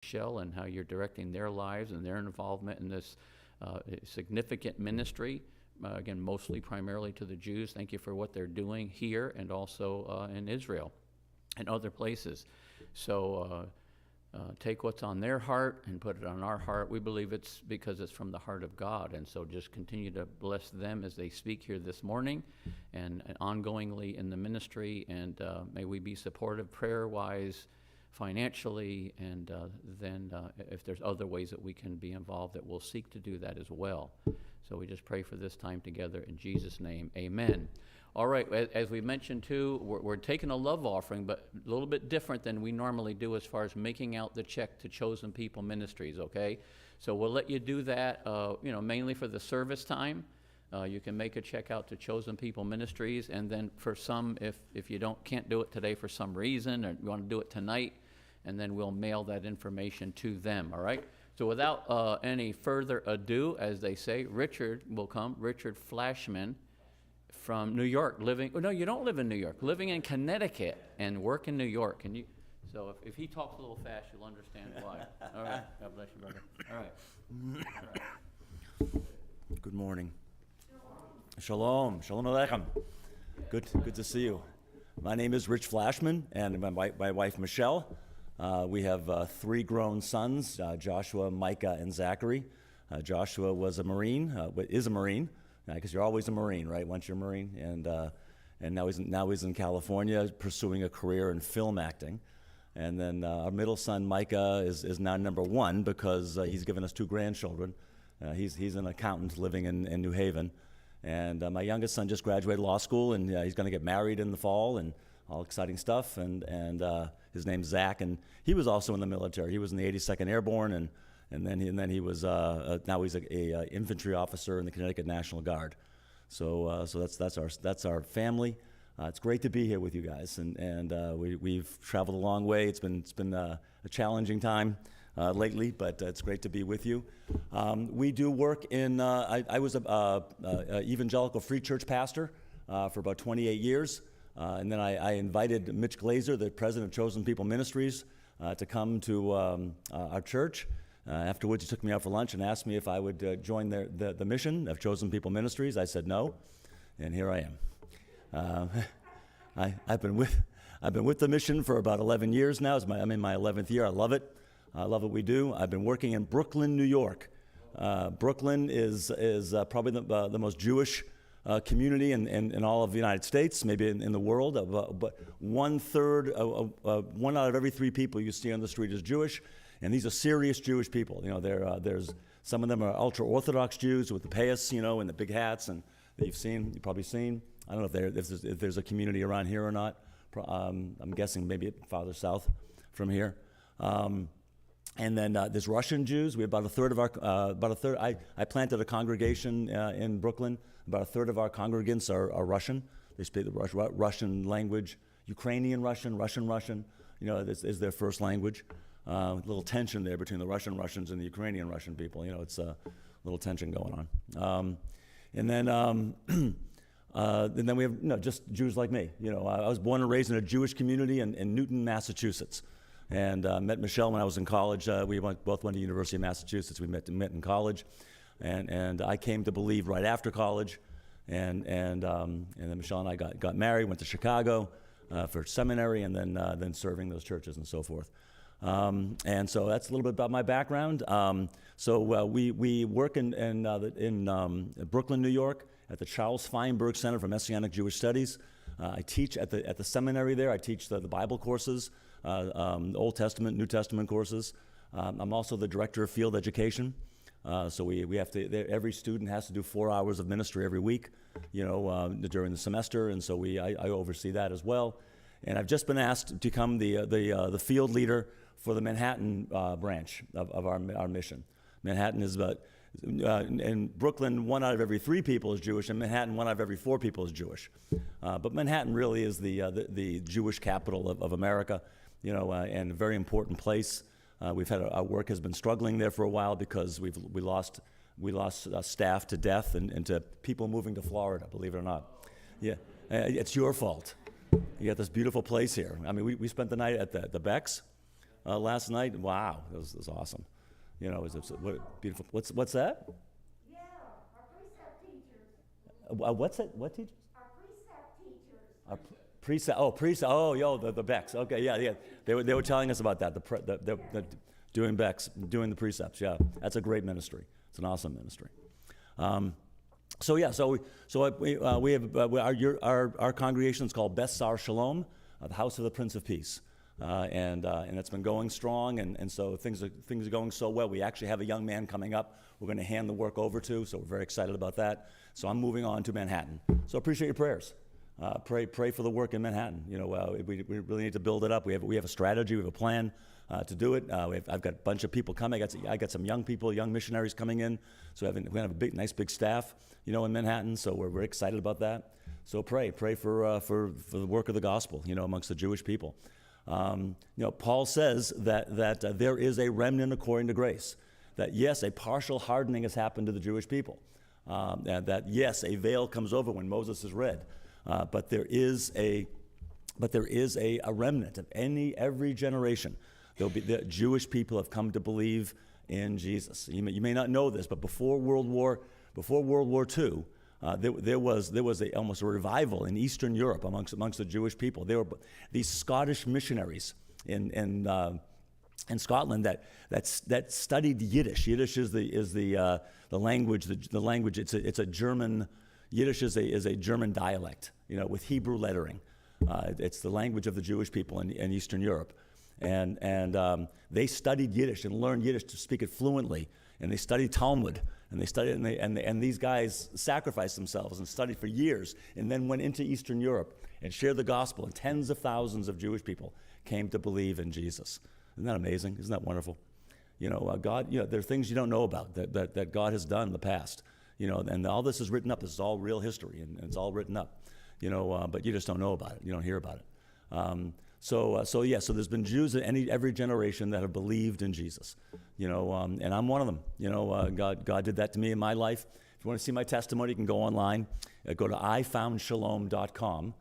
Michelle and how you're directing their lives and their involvement in this significant ministry. Again, mostly primarily to the Jews. Thank you for what they're doing here and also in Israel and other places. So take what's on their heart and put it on our heart. We believe it's because it's from the heart of God. And so just continue to bless them as they speak here this morning and ongoingly in the ministry. And may we be supportive prayer-wise, financially, and then if there's other ways that we can be involved, that we'll seek to do that as well. So we just pray for this time together in Jesus' name, amen. All right, as we mentioned too, we're taking a love offering, but a little bit different than we normally do as far as making out the check to Chosen People Ministries, okay? So we'll let you do that, mainly for the service time. You can make a check out to Chosen People Ministries, and then for some, if you can't do it today for some reason, or you want to do it tonight, and then we'll mail that information to them, all right? So without any further ado, as they say, Richard will come, Richard Flashman from New York, no, you don't live in New York, living in Connecticut and work in New York. So if he talks a little fast, you'll understand why. All right, God bless you, brother. All right. Good morning. Shalom, shalom aleichem. Good to see you. My name is Rich Flashman, and my wife Michelle. We have 3 grown sons, Joshua, Micah, and Zachary. Joshua was a Marine, is a Marine, because you're always a Marine, right? Once you're a Marine, and now he's in California pursuing a career in film acting. And then our middle son Micah is now number 1 because he's given us 2 grandchildren. He's an accountant living in New Haven. And my youngest son just graduated law school, and he's going to get married in the fall, and all exciting stuff. And his name's Zach, and he was also in the military. He was in the 82nd Airborne, and then he was now he's a infantry officer in the Connecticut National Guard. So that's our family. It's great to be here with you guys, and we've traveled a long way. It's been a challenging time lately, but it's great to be with you. We do work in, I was a evangelical free church pastor for about 28 years, and then I invited Mitch Glazer, the president of Chosen People Ministries, to come to our church. Afterwards, he took me out for lunch and asked me if I would join the mission of Chosen People Ministries. I said no, and here I am. I've been with the mission for about 11 years now. I'm in my 11th year. I love it. I love what we do. I've been working in Brooklyn, New York. Brooklyn is probably the most Jewish community in all of the United States, maybe in the world. But 1/3, 1 out of every 3 people you see on the street is Jewish, and these are serious Jewish people. There's some of them are ultra-Orthodox Jews with the payas, and the big hats, and that you've probably seen. I don't know if there's a community around here or not. I'm guessing maybe farther south from here. And then there's Russian Jews. We have about a third of our, I planted a congregation in Brooklyn. About a third of our congregants are Russian. They speak the Russian language. Ukrainian Russian, Russian, is their first language. A little tension there between the Russians and the Ukrainian Russian people. It's a little tension going on. And then we have just Jews like me. I was born and raised in a Jewish community in Newton, Massachusetts. And met Michelle when I was in college. We both went to University of Massachusetts. We met in college, and I came to believe right after college, and then Michelle and I got married. Went to Chicago for seminary, and then serving those churches and so forth. And so that's a little bit about my background. So we work in Brooklyn, New York, at the Charles Feinberg Center for Messianic Jewish Studies. I teach at the seminary there. I teach the Bible courses. Old Testament, New Testament courses. I'm also the director of field education. So we have to, every student has to do 4 hours of ministry every week, during the semester, and so I oversee that as well. And I've just been asked to become the field leader for the Manhattan branch of our mission. Manhattan is about, in Brooklyn, 1 out of every 3 people is Jewish, and Manhattan, 1 out of every 4 people is Jewish. But Manhattan really is the Jewish capital of America. And a very important place. Our work has been struggling there for a while because we lost staff to death and to people moving to Florida, believe it or not. Yeah, it's your fault. You got this beautiful place here. I mean, we spent the night at the Becks. last night. Wow, that was awesome. You know, what beautiful. What's that? Yeah, our precept teachers. What's it? What teachers? Our precept teachers. Precept. Oh, precept. Oh, yo, the Becks. Okay, yeah. They were telling us about that. The doing Becks, doing the precepts. Yeah, that's a great ministry. It's an awesome ministry. We have our congregation is called Beth Sar Shalom, the House of the Prince of Peace, and it's been going strong, and so things are going so well. We actually have a young man coming up. We're going to hand the work over to, so we're very excited about that. So I'm moving on to Manhattan. So appreciate your prayers. Pray for the work in Manhattan. You know, we really need to build it up. We have a strategy. We have a plan to do it. I've got a bunch of people coming. I got some young people, young missionaries coming in. So we have a nice big staff, you know, in Manhattan. So we're very excited about that. So pray for the work of the gospel, you know, amongst the Jewish people. You know, Paul says that there is a remnant according to grace. That yes, a partial hardening has happened to the Jewish people. And that yes, a veil comes over when Moses is read. But there is a remnant of every generation. The Jewish people have come to believe in Jesus. You may not know this, but before World War II, there was almost a revival in Eastern Europe amongst the Jewish people. There were these Scottish missionaries in Scotland that studied Yiddish. Yiddish is the language. The language. It's a German. Yiddish is a German dialect, you know, with Hebrew lettering. It's the language of the Jewish people in Eastern Europe, and they studied Yiddish and learned Yiddish to speak it fluently. And they studied Talmud, and they studied, and these guys sacrificed themselves and studied for years, and then went into Eastern Europe and shared the gospel. And tens of thousands of Jewish people came to believe in Jesus. Isn't that amazing? Isn't that wonderful? You know, God. You know, there are things you don't know about that God has done in the past. You know, and all this is written up. This is all real history, and it's all written up. You know, but you just don't know about it. You don't hear about it. So there's been Jews in every generation that have believed in Jesus. You know, and I'm one of them. You know, God did that to me in my life. If you want to see my testimony, you can go online. Go to ifoundshalom.com,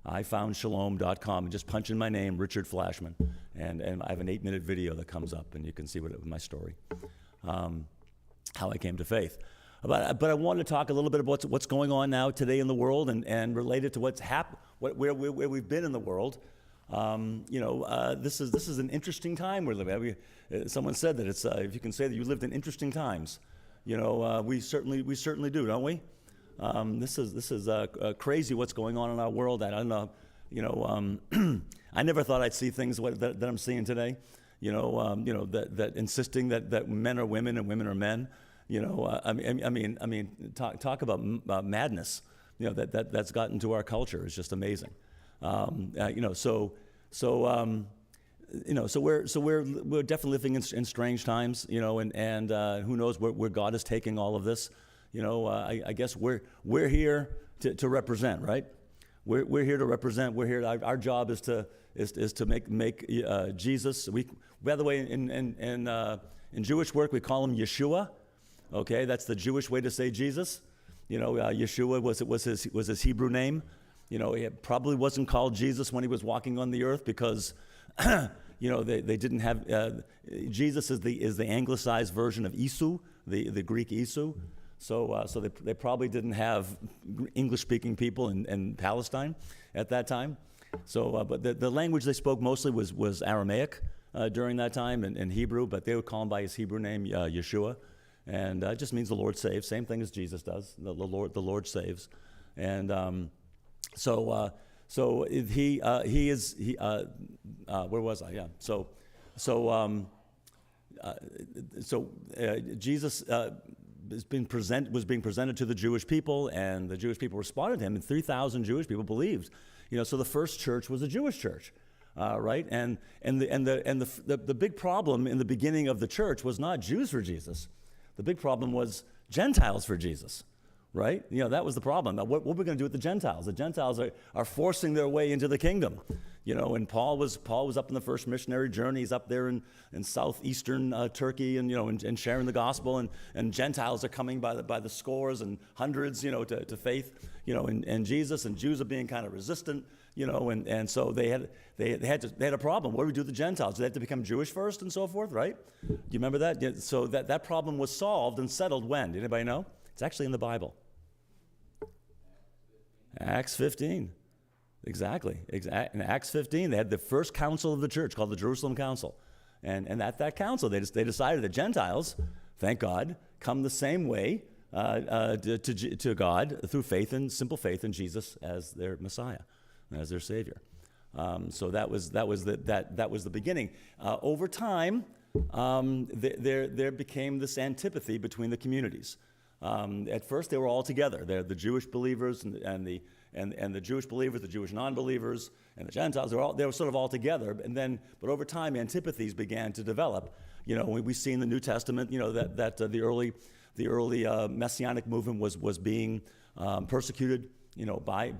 ifoundshalom.com, and just punch in my name, Richard Flashman, and I have an 8-minute video that comes up, and you can see my story, how I came to faith. But I wanted to talk a little bit about what's going on now today in the world, and related to what's where we've been in the world. You know, this is an interesting time we're living. Someone said that it's if you can say that you lived in interesting times. You know, we certainly do, don't we? This is crazy what's going on in our world. I don't know. You know, I never thought I'd see things that I'm seeing today. You know, that insisting that men are women and women are men. You know, I mean, talk about madness. You know, that's gotten to our culture. It's just amazing. You know, so we're definitely living in strange times. You know, and who knows where God is taking all of this. You know, I guess we're here to represent, right? We're here to represent. We're here. Our job is to make Jesus. By the way, in Jewish work we call him Yeshua. Okay, that's the Jewish way to say Jesus. You know, Yeshua was his Hebrew name. You know, he probably wasn't called Jesus when he was walking on the earth because, you know, they didn't have Jesus is the anglicized version of Isu, the Greek Isu. So they probably didn't have English-speaking people in Palestine at that time. So, but the language they spoke mostly was Aramaic during that time and Hebrew, but they would call him by his Hebrew name, Yeshua. And it just means the Lord saves, same thing as Jesus does. The Lord saves, and so he is where was I? Yeah. So Jesus was being presented to the Jewish people, and the Jewish people responded to him, and 3,000 Jewish people believed. You know, so the first church was a Jewish church. Right, and the big problem in the beginning of the church was not Jews for Jesus. The big problem was Gentiles for Jesus, right? You know, that was the problem. Now, what we're going to do with the Gentiles? The Gentiles are forcing their way into the kingdom. You know, and Paul was up in the first missionary journey. He's up there in southeastern Turkey, and you know, and sharing the gospel, and Gentiles are coming by the scores and hundreds, you know, to faith, you know, and Jesus, and Jews are being kind of resistant, and so they had a problem. What do we do with the Gentiles? Do they have to become Jewish first and so forth, right? Do you remember that? Yeah, so that problem was solved and settled when? Did anybody know? It's actually in the Bible. Acts 15. Exactly. In Acts 15, they had the first council of the church called the Jerusalem Council. And at that council, they decided that Gentiles, thank God, come the same way to God through simple faith in Jesus as their Messiah, as their Savior. So that was the beginning. Over time, there became this antipathy between the communities. At first, they were all together. They're the Jewish believers and the Jewish believers, the Jewish non-believers, and the Gentiles. They were sort of all together. But over time, antipathies began to develop. We see in the New Testament, that the early Messianic movement was being persecuted, by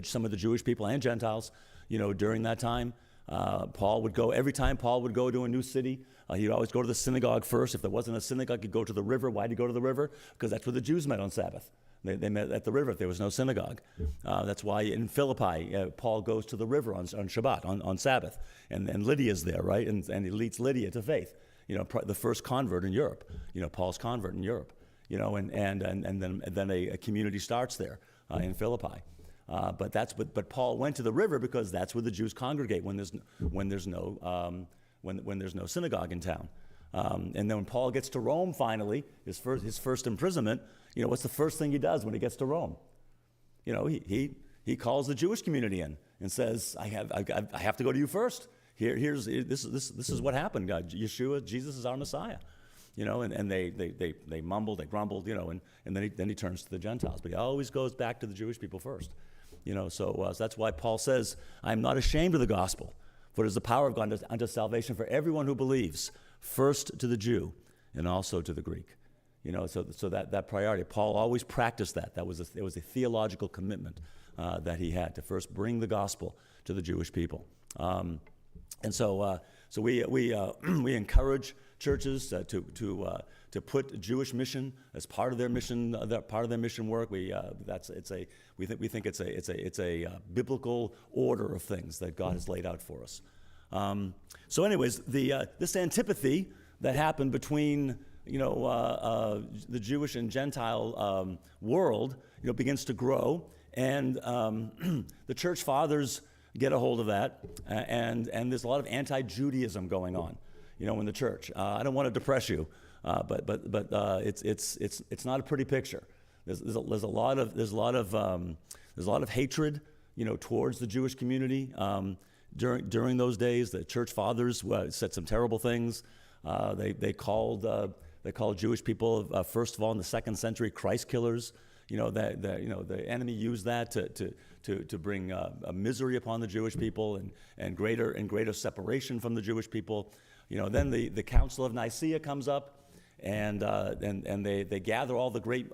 some of the Jewish people and Gentiles, during that time. Every time Paul would go to a new city, he'd always go to the synagogue first. If there wasn't a synagogue, he'd go to the river. Why did he go to the river? Because that's where the Jews met on Sabbath. They met at the river if there was no synagogue. That's why in Philippi, Paul goes to the river on Shabbat, on Sabbath. And Lydia's there, right? And he leads Lydia to faith. The first convert in Europe. Paul's convert in Europe. And then a community starts there in Philippi. But Paul went to the river because that's where the Jews congregate when there's no synagogue in town. And then when Paul gets to Rome, finally, his first imprisonment, what's the first thing he does when he gets to Rome? He calls the Jewish community in and says, I have to go to you first. This is what happened. Yeshua, Jesus is our Messiah. And they mumbled, they grumbled, and then he turns to the Gentiles. But he always goes back to the Jewish people first. So that's why Paul says, I'm not ashamed of the gospel, for it is the power of God unto salvation for everyone who believes, first to the Jew and also to the Greek. So that priority, Paul always practiced that. It was a theological commitment that he had to first bring the gospel to the Jewish people. And so we encourage churches to put Jewish mission as part of their mission, work. We think it's a biblical order of things that God has laid out for us. So, anyways, this antipathy that happened between the Jewish and Gentile world begins to grow, and the church fathers get a hold of that, and there's a lot of anti-Judaism going on, in the church. I don't want to depress you, but it's not a pretty picture. There's a lot of hatred, towards the Jewish community. During those days, the church fathers said some terrible things. They called Jewish people, first of all, in the 2nd century, Christ killers. The enemy used that to bring a misery upon the Jewish people and greater separation from the Jewish people. Then the Council of Nicaea comes up, and they gather all the great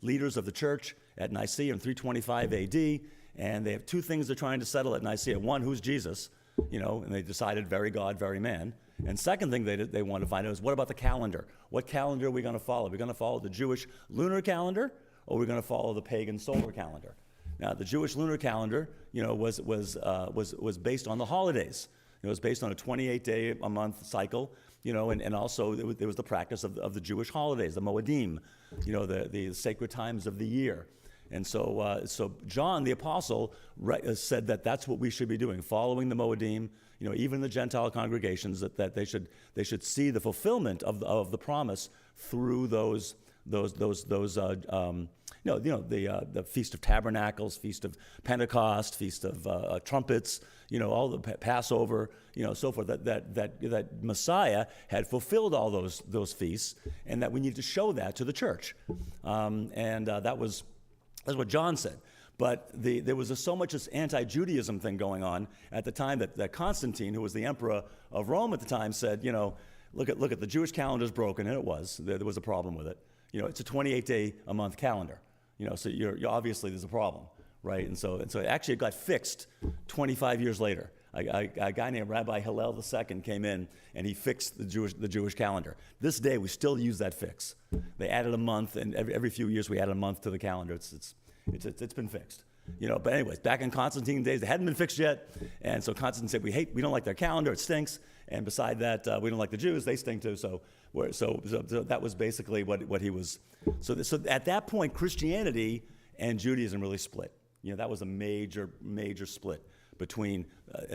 leaders of the church at Nicaea in 325 A.D., and they have two things they're trying to settle at Nicaea. One, who's Jesus? And they decided very God, very man. And second thing they want to find out is, what about the calendar? What calendar are we going to follow? Are we going to follow the Jewish lunar calendar, or are we going to follow the pagan solar calendar? Now, the Jewish lunar calendar, was based on the holidays. It was based on a 28-day-a-month cycle, and also there was the practice of the Jewish holidays, the Moedim, the sacred times of the year. And so John the Apostle said that that's what we should be doing, following the Moedim. Even the Gentile congregations, that they should see the fulfillment of the promise through the Feast of Tabernacles, Feast of Pentecost, Feast of Trumpets, all the Passover, so forth. That Messiah had fulfilled all those feasts, and that we need to show that to the church. That's what John said. But there was so much this anti-Judaism thing going on at the time that Constantine, who was the emperor of Rome at the time, said, look at the Jewish calendar's broken, and it was. There was a problem with it. It's a 28-day-a-month calendar. So you're obviously there's a problem, right? And so actually it got fixed 25 years later. A guy named Rabbi Hillel II came in, and he fixed the Jewish calendar. This day we still use that fix. They added a month, and every few years we add a month to the calendar. It's been fixed. But anyways, back in Constantine's days, they hadn't been fixed yet, and so Constantine said, we don't like their calendar, it stinks, and beside that, we don't like the Jews, they stink too. So that was basically what he was. So at that point, Christianity and Judaism really split. That was a major split between.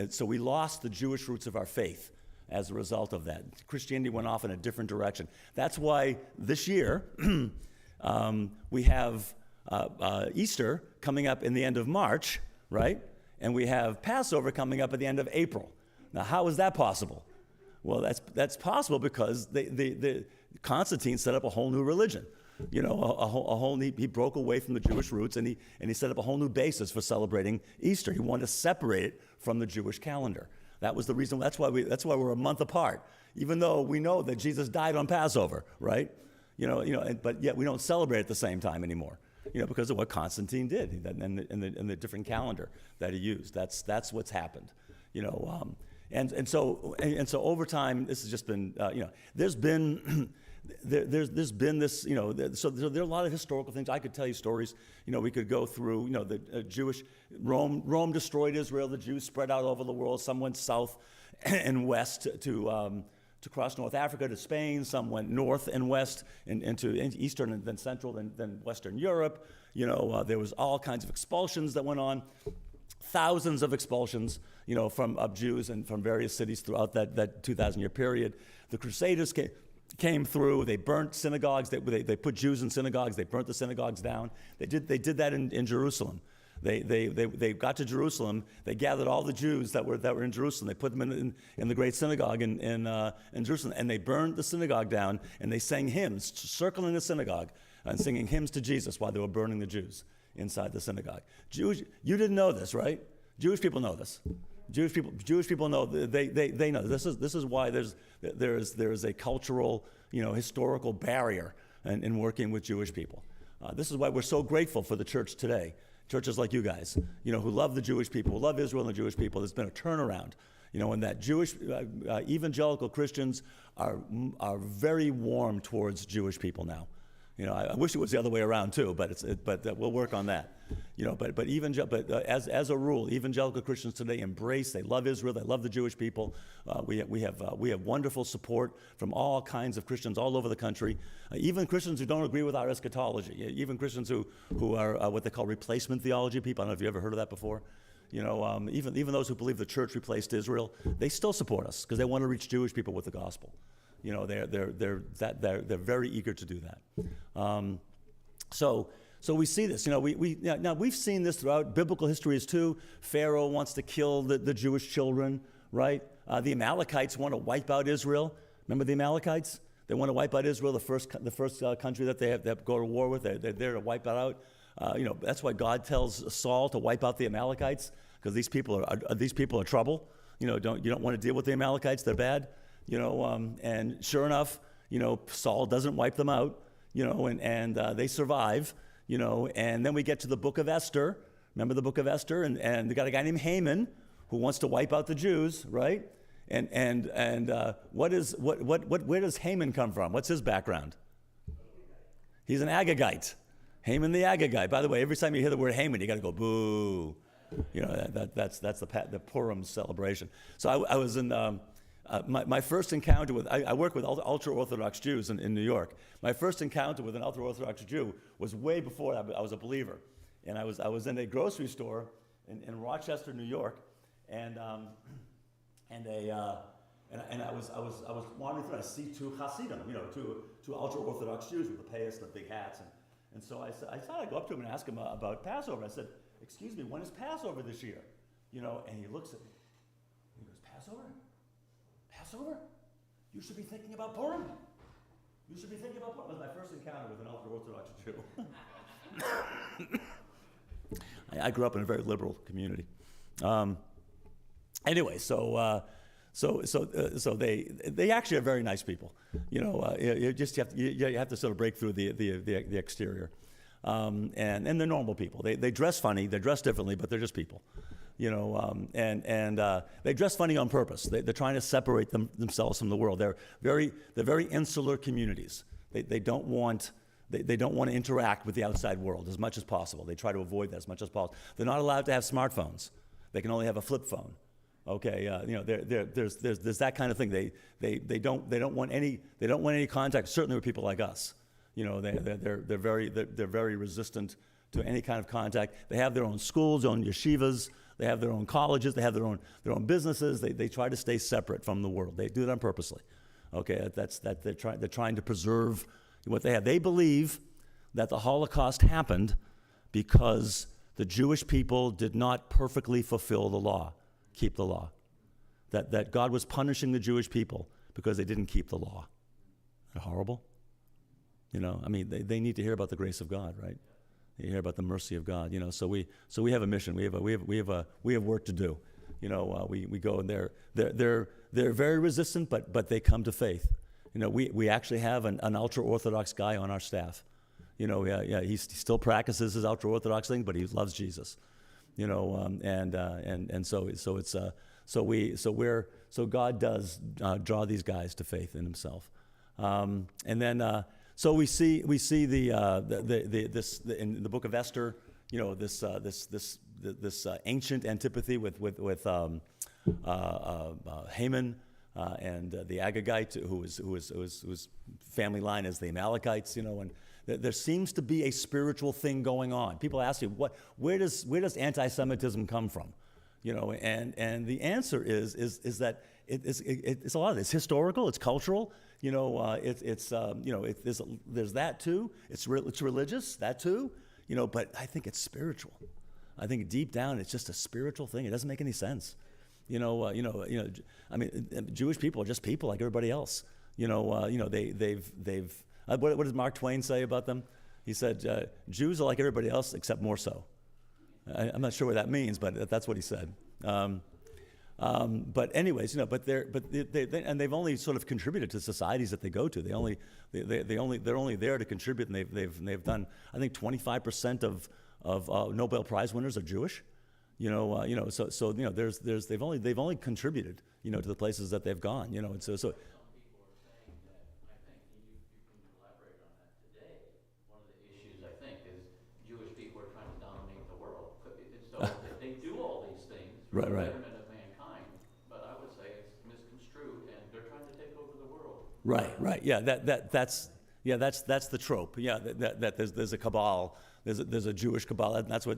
So we lost the Jewish roots of our faith as a result of that. Christianity went off in a different direction. That's why this year we have Easter coming up in the end of March, right? And we have Passover coming up at the end of April. Now, how is that possible? Well, that's possible because Constantine set up a whole new religion. He broke away from the Jewish roots, and he set up a whole new basis for celebrating Easter. He wanted to separate it from the Jewish calendar. That was the reason. That's why we're a month apart, even though we know that Jesus died on Passover, right? But yet we don't celebrate at the same time anymore. Because of what Constantine did and the different calendar that he used. That's what's happened. And so over time, this has just been, there's been this, so there are a lot of historical things. I could tell you stories. We could go through, the Jewish, Rome destroyed Israel. The Jews spread out over the world. Some went south and west to cross North Africa to Spain. Some went north and west into Eastern and then Central and then Western Europe. There was all kinds of expulsions that went on. Thousands of expulsions, of Jews and from various cities throughout that 2,000-year period. The Crusaders came through. They burnt synagogues. They put Jews in synagogues. They burnt the synagogues down. They did that in Jerusalem. They got to Jerusalem. They gathered all the Jews that were in Jerusalem. They put them in the great synagogue in Jerusalem, and they burned the synagogue down. And they sang hymns, circling the synagogue and singing hymns to Jesus while they were burning the Jews inside the synagogue. You didn't know this, right? Jewish people know this. Jewish people know. They know this is why there's a cultural, historical barrier in working with Jewish people. This is why we're so grateful for the church today. Churches like you guys, who love the Jewish people, who love Israel and the Jewish people. There's been a turnaround, and that Jewish evangelical Christians are very warm towards Jewish people now. I wish it was the other way around too, but we'll work on that. As a rule, evangelical Christians today they love Israel, they love the Jewish people. We have wonderful support from all kinds of Christians all over the country, even Christians who don't agree with our eschatology, even Christians who are what they call replacement theology people. I don't know if you ever heard of that before. Even those who believe the church replaced Israel, they still support us because they want to reach Jewish people with the gospel. They're very eager to do that. So we see this. Now we've seen this throughout biblical histories too. Pharaoh wants to kill the Jewish children, right? The Amalekites want to wipe out Israel. Remember the Amalekites? They want to wipe out Israel, the first country that they go to war with. They're there to wipe that out. That's why God tells Saul to wipe out the Amalekites, because these people are trouble. You don't want to deal with the Amalekites. They're bad. And sure enough, Saul doesn't wipe them out. And they survive. And then we get to the book of Esther. Remember the book of Esther? And we got a guy named Haman who wants to wipe out the Jews, right? Where does Haman come from? What's his background? He's an Agagite. Haman the Agagite. By the way, every time you hear the word Haman, you got to go boo. That's the Purim celebration. So I was in my first encounter with I work with ultra-Orthodox Jews in New York. My first encounter with an ultra-Orthodox Jew was way before I was a believer, and I was in a grocery store in Rochester, New York, and I was wandering through. I see two Hasidim, two ultra-Orthodox Jews with the payas and the big hats, and so I thought I'd go up to him and ask him about Passover. I said, "Excuse me, when is Passover this year?" And he looks at me. He goes, "Passover? Passover? You should be thinking about Purim. You should be thinking about Purim." That was my first encounter with an ultra-Orthodox Jew. I grew up in a very liberal community. Anyway, so they actually are very nice people. You have to sort of break through the exterior, and they're normal people. They dress funny, they dress differently, but they're just people. They dress funny on purpose. They're trying to separate themselves from the world. They're very insular communities. They don't want They don't want to interact with the outside world as much as possible. They try to avoid that as much as possible. They're not allowed to have smartphones. They can only have a flip phone. Okay, there's that kind of thing. They don't want any contact. Certainly with people like us. They're very resistant to any kind of contact. They have their own schools, their own yeshivas. They have their own colleges. They have their own businesses. They try to stay separate from the world. They do that purposely. Okay, they're trying to preserve what they have. They believe that the Holocaust happened because the Jewish people did not perfectly fulfill the law, keep the law. That God was punishing the Jewish people because they didn't keep the law. Isn't that horrible? They need to hear about the grace of God, right? They hear about the mercy of God. So we have a mission. We have work to do. We go and they're very resistant, but they come to faith. We actually have an ultra-Orthodox guy on our staff. He still practices his ultra-Orthodox thing, but he loves Jesus. So God does draw these guys to faith in Himself, So we see in the book of Esther, this ancient antipathy with Haman and the Agagite, whose family line is the Amalekites, and there seems to be a spiritual thing going on. People ask you, where does anti-Semitism come from? And the answer is that it's a lot of it. It's historical, it's cultural. There's that too. It's religious, that too. But I think it's spiritual. I think deep down it's just a spiritual thing. It doesn't make any sense. Jewish people are just people like everybody else. What does Mark Twain say about them? He said, Jews are like everybody else except more so. I'm not sure what that means, but that's what he said. But anyways, they've only sort of contributed to societies that they go to. They're only there to contribute, and they've done. I think 25% of Nobel Prize winners are Jewish. So they've only contributed, to the places that they've gone. And so. Some people are saying that, I think, you can elaborate on that today. One of the issues, I think, is Jewish people are trying to dominate the world. So they do all these things for the betterment of mankind, but I would say it's misconstrued, and they're trying to take over the world. Right. Yeah, that's the trope. Yeah, that there's a cabal. There's a Jewish cabal. And that's what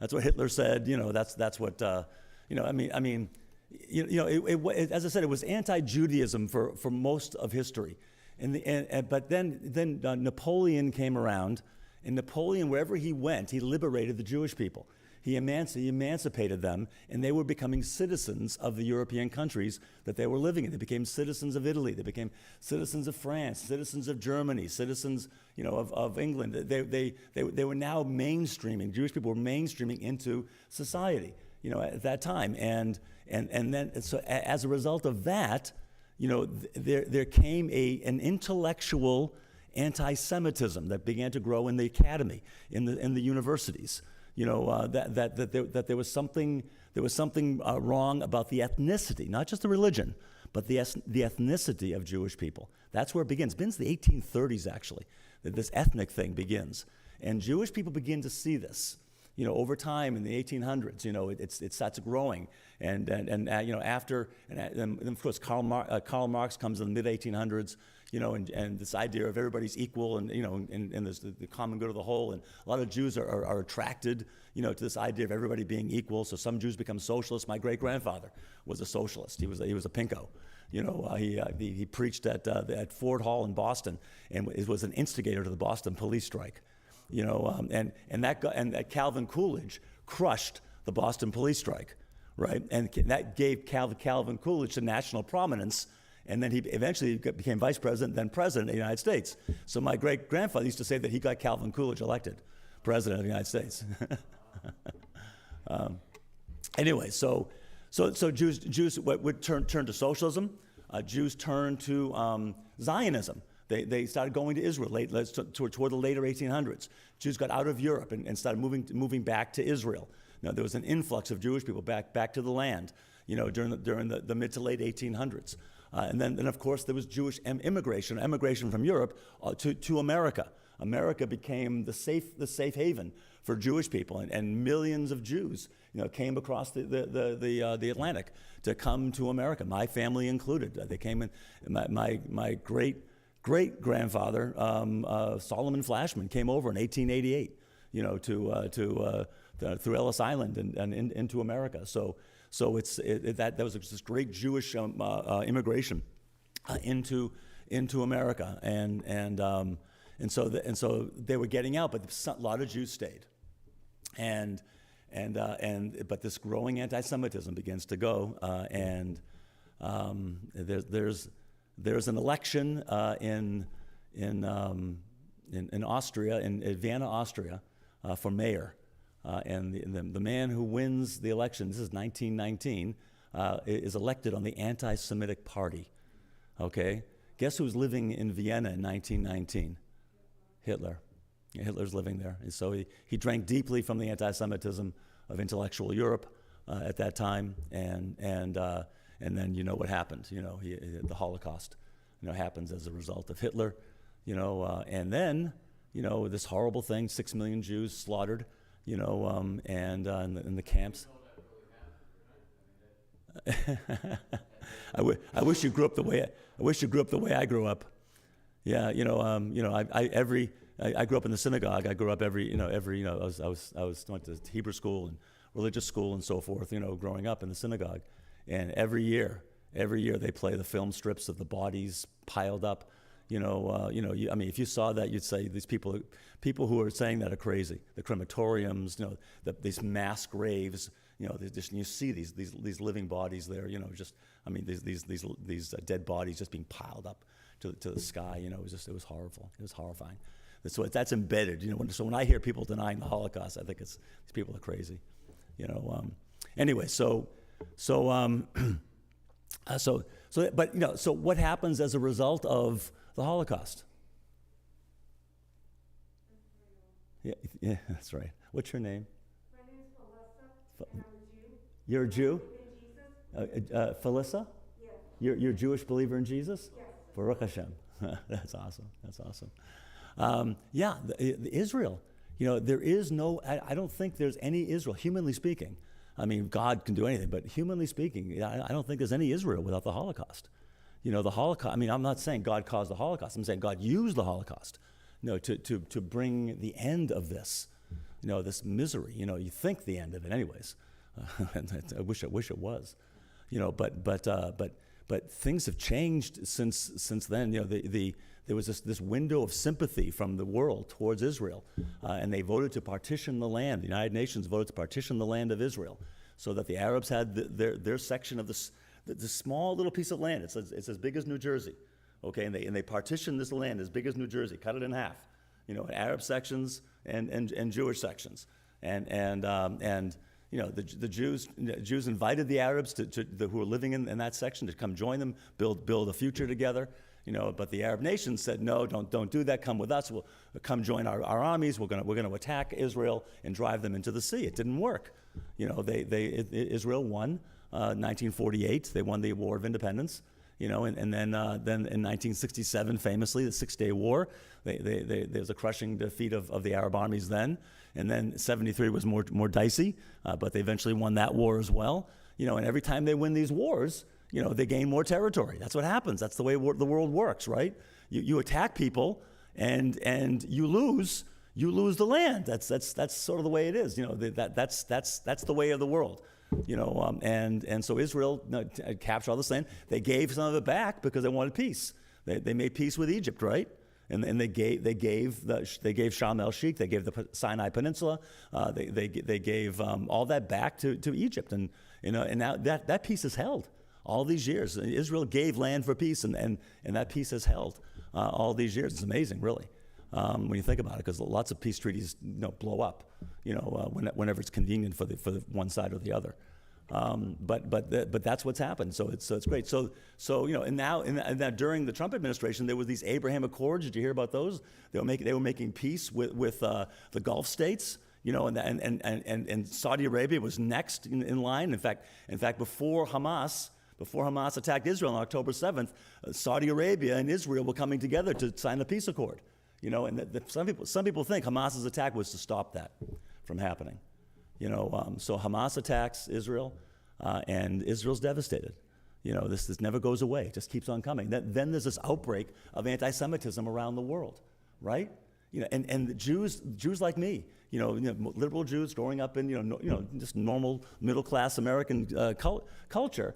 Hitler said. That's what. As I said, it was anti-Judaism for most of history, but then Napoleon came around, and Napoleon, wherever he went, he liberated the Jewish people. He emancipated them, and they were becoming citizens of the European countries that they were living in. They became citizens of Italy. They became citizens of France, citizens of Germany, citizens, of England. They were now mainstreaming. Jewish people were mainstreaming into society, at that time. And then, so as a result of that, there came an intellectual anti-Semitism that began to grow in the academy, in the universities. That there was something wrong about the ethnicity, not just the religion, but the ethnicity of Jewish people. That's where it begins. It begins in the 1830s, actually, that this ethnic thing begins. And Jewish people begin to see this, over time in the 1800s. It starts growing, and after, and of course Karl Marx comes in the mid 1800s. And this idea of everybody's equal, and there's the common good of the whole, and a lot of Jews are attracted, to this idea of everybody being equal. So some Jews become socialists. My great grandfather was a socialist. He was a pinko. He preached at Ford Hall in Boston, and it was an instigator to the Boston police strike. And that Calvin Coolidge crushed the Boston police strike, right? And that gave Calvin Coolidge the national prominence. And then he eventually became vice president, then president of the United States. So my great-grandfather used to say that he got Calvin Coolidge elected president of the United States. Anyway, so Jews would turn to socialism. Jews turned to Zionism. They started going to Israel toward the later 1800s. Jews got out of Europe and started moving back to Israel. Now, there was an influx of Jewish people back to the land, during the mid to late 1800s. And then of course, there was Jewish emigration from Europe to America. America became the safe haven for Jewish people, and millions of Jews, came across the Atlantic to come to America. My family included. They came in. My great grandfather, Solomon Flashman, came over in 1888. Through Ellis Island and into America. So that was this great Jewish immigration into America, and so they were getting out, but a lot of Jews stayed, but this growing anti-Semitism begins to go, and there's an election in Austria, in Vienna, Austria, for mayor. And the man who wins the election, this is 1919, is elected on the anti-Semitic party. Okay? Guess who's living in Vienna in 1919? Hitler. Hitler's living there. And so he drank deeply from the anti-Semitism of intellectual Europe at that time. And then you know what happened. The Holocaust happens as a result of Hitler. And then, this horrible thing, 6 million Jews slaughtered. In the camps. I wish you grew up the way I grew up. Yeah, I grew up in the synagogue. I grew up I went to Hebrew school and religious school and so forth. Growing up in the synagogue, and every year they play the film strips of the bodies piled up. If you saw that, you'd say these people who are saying that are crazy. The crematoriums, these mass graves, you see these living bodies there, these dead bodies just being piled up to the sky. It was horrible. It was horrifying. So that's embedded. So when I hear people denying the Holocaust, I think these people are crazy. Anyway, so what happens as a result of the Holocaust? Yeah, that's right. What's your name? My name is Melissa, and I'm a Jew. You're a Jew? In Jesus? Felissa? Yes. You're a Jewish believer in Jesus? Yes. Baruch Hashem. That's awesome. That's awesome. Israel. There is no. I don't think there's any Israel, humanly speaking. I mean, God can do anything, but humanly speaking, I don't think there's any Israel without the Holocaust. The Holocaust, I'm not saying God caused the Holocaust. I'm saying God used the Holocaust, to bring the end of this, this misery. You think the end of it anyways. I wish it was, but things have changed since then. There was this window of sympathy from the world towards Israel, and they voted to partition the land. The United Nations voted to partition the land of Israel, so that the Arabs had their section of the small little piece of land. It's as big as New Jersey, okay? And they partitioned this land as big as New Jersey, cut it in half, Arab sections and Jewish sections, and the Jews invited the Arabs who were living in that section to come join them, build a future together. But the Arab nations said, no, don't do that. Come with us. We'll come join our armies. We're gonna attack Israel and drive them into the sea. It didn't work. Israel won 1948. They won the War of Independence. And then in 1967, famously, the 6-Day War. There was a crushing defeat of the Arab armies then. And then 73 was more dicey, but they eventually won that war as well. And every time they win these wars, they gain more territory. That's what happens. That's the way the world works, right? You attack people, and you lose the land. That's sort of the way it is. That's the way of the world. And so Israel captured all this land. They gave some of it back because they wanted peace. They made peace with Egypt, right? And they gave Sharm el Sheikh. They gave the Sinai Peninsula. They gave all that back to Egypt, and now that peace is held. All these years, Israel gave land for peace, and that peace has held all these years. It's amazing, really, when you think about it, because lots of peace treaties blow up, whenever it's convenient for the one side or the other. But that's what's happened. So it's great. So and now during the Trump administration, there were these Abraham Accords. Did you hear about those? They were making peace with the Gulf states. And Saudi Arabia was next in line. In fact, before Hamas attacked Israel on October 7th, Saudi Arabia and Israel were coming together to sign the peace accord. You know, and some people think Hamas's attack was to stop that from happening. You know, so Hamas attacks Israel, and Israel's devastated. You know, this never goes away; it just keeps on coming. Then there's this outbreak of anti-Semitism around the world, right? You know, and the Jews like me, liberal Jews growing up in just normal middle class American culture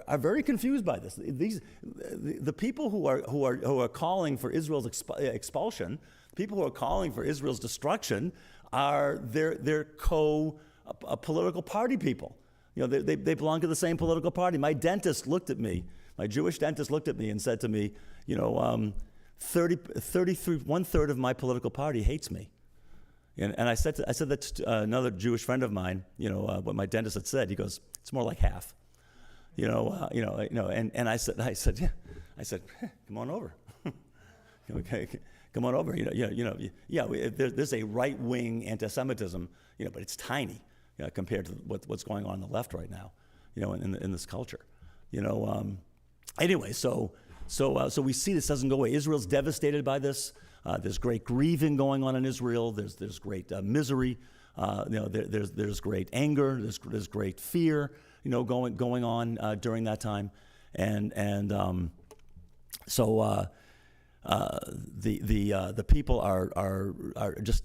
are very confused by this. The people who are calling for Israel's expulsion, people who are calling for Israel's destruction, are their political party people. You know, they belong to the same political party. My dentist looked at me, my Jewish dentist looked at me and said to me, 1/3 of my political party hates me. And I said that to another Jewish friend of mine, what my dentist had said. He goes, it's more like half. And I said, come on over. Okay, come on over. There's a right-wing anti-Semitism, but it's tiny, compared to what's going on the left right now, in this culture, Anyway, so we see this doesn't go away. Israel's devastated by this. There's great grieving going on in Israel. There's great misery. There's great anger. There's great fear. Going on during that time, so the people are just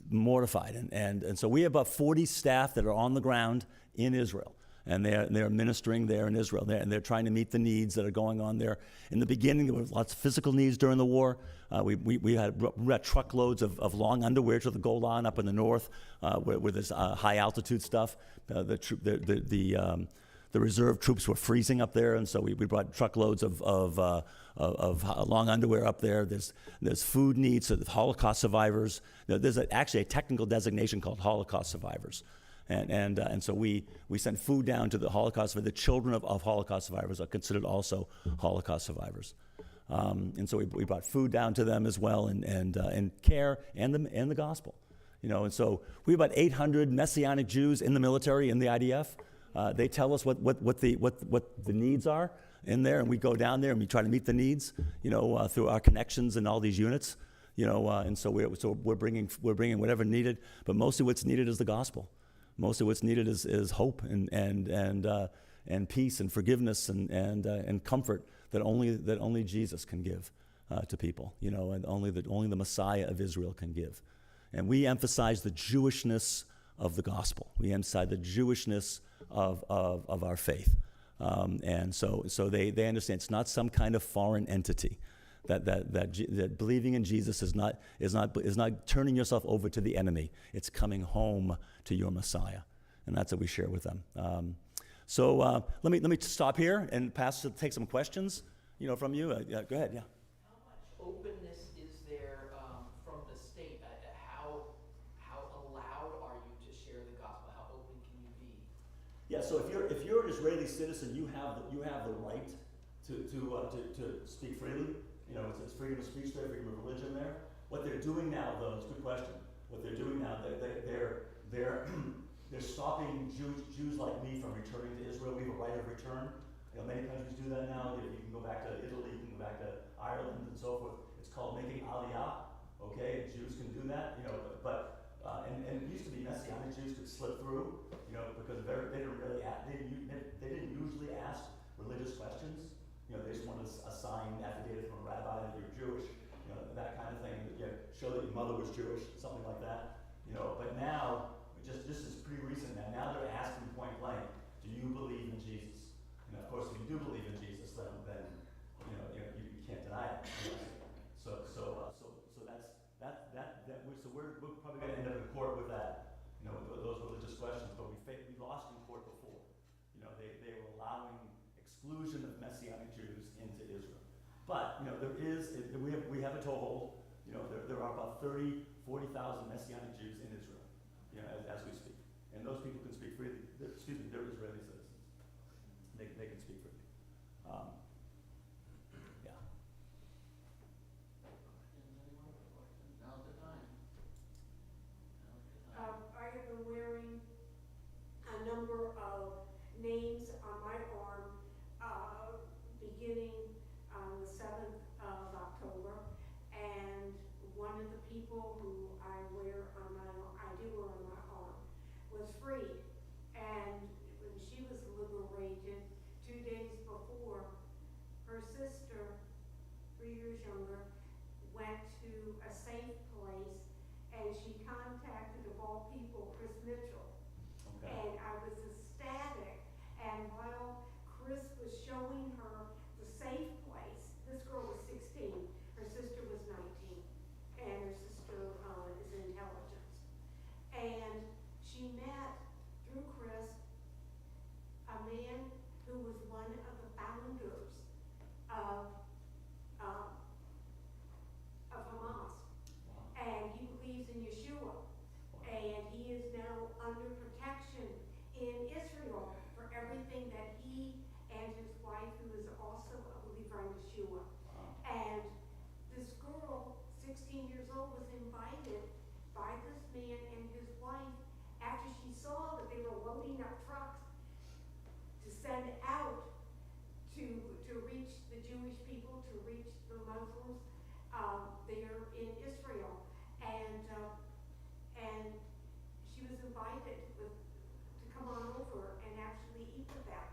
mortified, and so we have about 40 staff that are on the ground in Israel, and they're ministering there in Israel, and they're trying to meet the needs that are going on there. In the beginning, there were lots of physical needs during the war. We had truckloads of long underwear to the Golan up in the north, where there's high altitude stuff. The reserve troops were freezing up there, and so we brought truckloads of long underwear up there. There's food needs for the Holocaust survivors. There's actually a technical designation called Holocaust survivors. And so we sent food down to the Holocaust. The children of Holocaust survivors are considered also Holocaust survivors. And so we brought food down to them as well, and care and the gospel, And so we have about 800 Messianic Jews in the military, in the IDF. They tell us what the needs are in there, and we go down there and we try to meet the needs, through our connections and all these units, And so we're bringing whatever needed, but mostly what's needed is the gospel. Mostly what's needed is hope and peace and forgiveness and comfort that only Jesus can give to people, and only the Messiah of Israel can give. And we emphasize the Jewishness of the gospel. We emphasize the Jewishness of our faith, and so they understand it's not some kind of foreign entity. That believing in Jesus is not turning yourself over to the enemy. It's coming home to your Messiah, and that's what we share with them. So let me stop here and take some questions, from you. Go ahead. Yeah. How much openness is there from the state? How allowed are you to share the gospel? How open can you be? Yeah. So if you're an Israeli citizen, you have the right to speak freely. It's freedom of speech there, freedom of religion there. What they're doing now, though, it's a good question. What they're doing now, they're stopping Jews like me from returning to Israel. We have a right of return. Many countries do that now. You can go back to Italy, you can go back to Ireland, and so forth. It's called making aliyah. Okay, Jews can do that. But it used to be Messianic Jews could slip through. Because they didn't usually ask religious questions. They just wanted a signed affidavit from a rabbi that you're Jewish, that kind of thing, show that your mother was Jewish, something like that. But now, just is pretty recent now. Now they're asking point blank, do you believe in Jesus? And of course, if you do believe in Jesus, then you can't deny it. So we're probably going to end up in court with that, with those religious questions. But we lost in court before. They were allowing exclusion of Messianic Jews into Israel. But we have a toehold. There are about 40,000 Messianic Jews in Israel, as we speak, and those people can speak freely. They're Israeli citizens. They can speak freely. Yeah. Now's the time. I have been wearing a number of names on my arm, beginning on the 7th of October, and one in people who I do wear on my arm, was freed. And when she was liberated, 2 days before, her sister, 3 years younger, went to a safe place, and she contacted, of all people, Chris Mitchell. Okay. And I was ecstatic. And while Chris was showing her the safe place, this girl was 16, her sister was 19, and her sister is in intelligence. And she met, through Chris, a man who was one of the founders of Hamas. Wow. And he believes in Yeshua. And he is now under protection in Israel for everything that he and his wife, who is also a believer in Yeshua. Wow. And this girl, 16 years old, was invited by this man and his wife after she saw that they were loading up trucks to send out to reach the Jewish people, to reach the Muslims there in Israel. And she was invited to come on over and actually eat with them.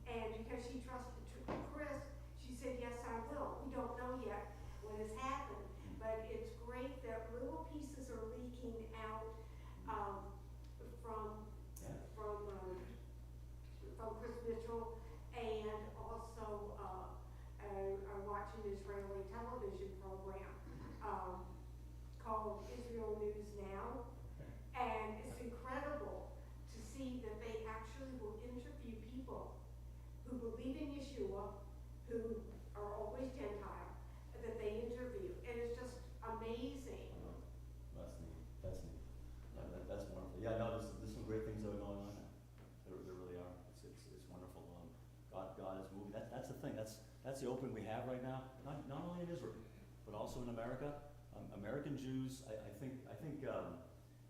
And because she trusted Chris, she said, yes, I will. We don't know yet what has happened, but it's great that little pieces are leaking out from Chris Mitchell, and also I watch an Israeli television program called Israel News Now, and it's incredible to see that they actually will interview people who believe in Yeshua, who are always Gentile, that they interview, and it's just amazing. That's neat. That's neat. That's wonderful. Yeah, no, there's some great things that are going on now. There really are. It's wonderful. God is moving. That's the thing. That's the opening we have right now. Not only in Israel, but also in America. American Jews. I think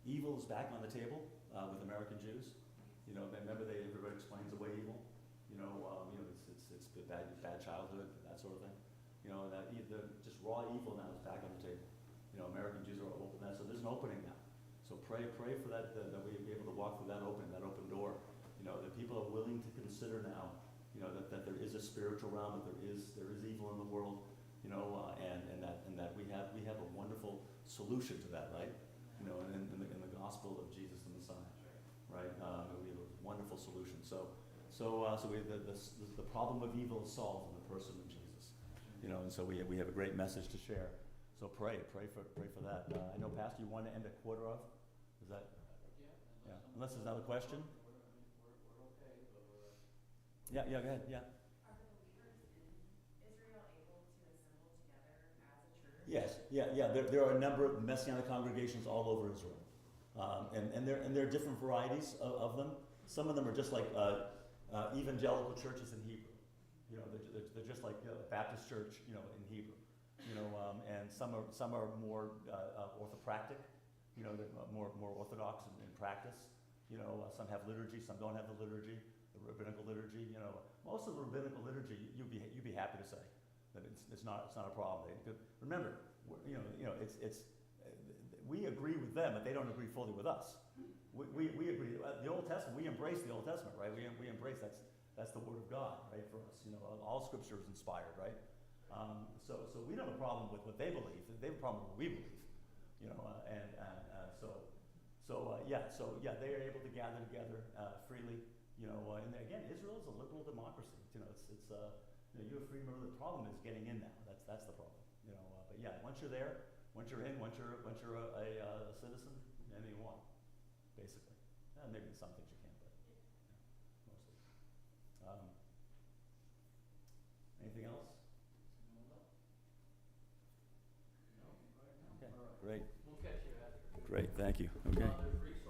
evil is back on the table with American Jews. You know, remember everybody explains away evil. It's bad childhood, that sort of thing. You know, just raw evil now is back on the table. You know, American Jews are open that, so there's an opening now. So pray for that we be able to walk through that open door. You know, that people are willing to consider now. You know, that there is a spiritual realm, that there is evil in the world. You know, and that we have a wonderful solution to that, right? You know, in the gospel of Jesus the Messiah, right? We have a wonderful solution. So we have the problem of evil is solved in the person of Jesus. You know, and so we have a great message to share. So pray for that. I know, Pastor, you want to end at 1:15. Is that? Yeah. Unless there's another question. We're okay, but we're. Yeah. Go ahead. Yeah. Are the believers in Israel able to assemble together as a church? Yes. Yeah. There are a number of Messianic congregations all over Israel, and there are different varieties of them. Some of them are just like evangelical churches in Hebrew. You know, they're just like Baptist church, you know, in Hebrew. You know, and some are more orthopractic. You know, they're more orthodox in practice. You know, some have liturgy, some don't have the liturgy, the rabbinical liturgy. You know, most of the rabbinical liturgy, you'd be happy to say that it's not a problem. Remember, we agree with them, but they don't agree fully with us. We agree. The Old Testament, we embrace the Old Testament, right? We embrace that's the Word of God, right? For us, you know, all Scripture is inspired, right? So we don't have a problem with what they believe. They have a problem with what we believe, you know. They are able to gather together freely, you know. And again, Israel is a liberal democracy. You know, you have free member. The problem is getting in now. That's the problem, you know. But yeah, once you're there, once you're in, once you're a citizen, anything you want, basically. Maybe some things you can, but mostly. Anything else? No? Okay, great. We'll catch you after. Great, thank you. Okay. There's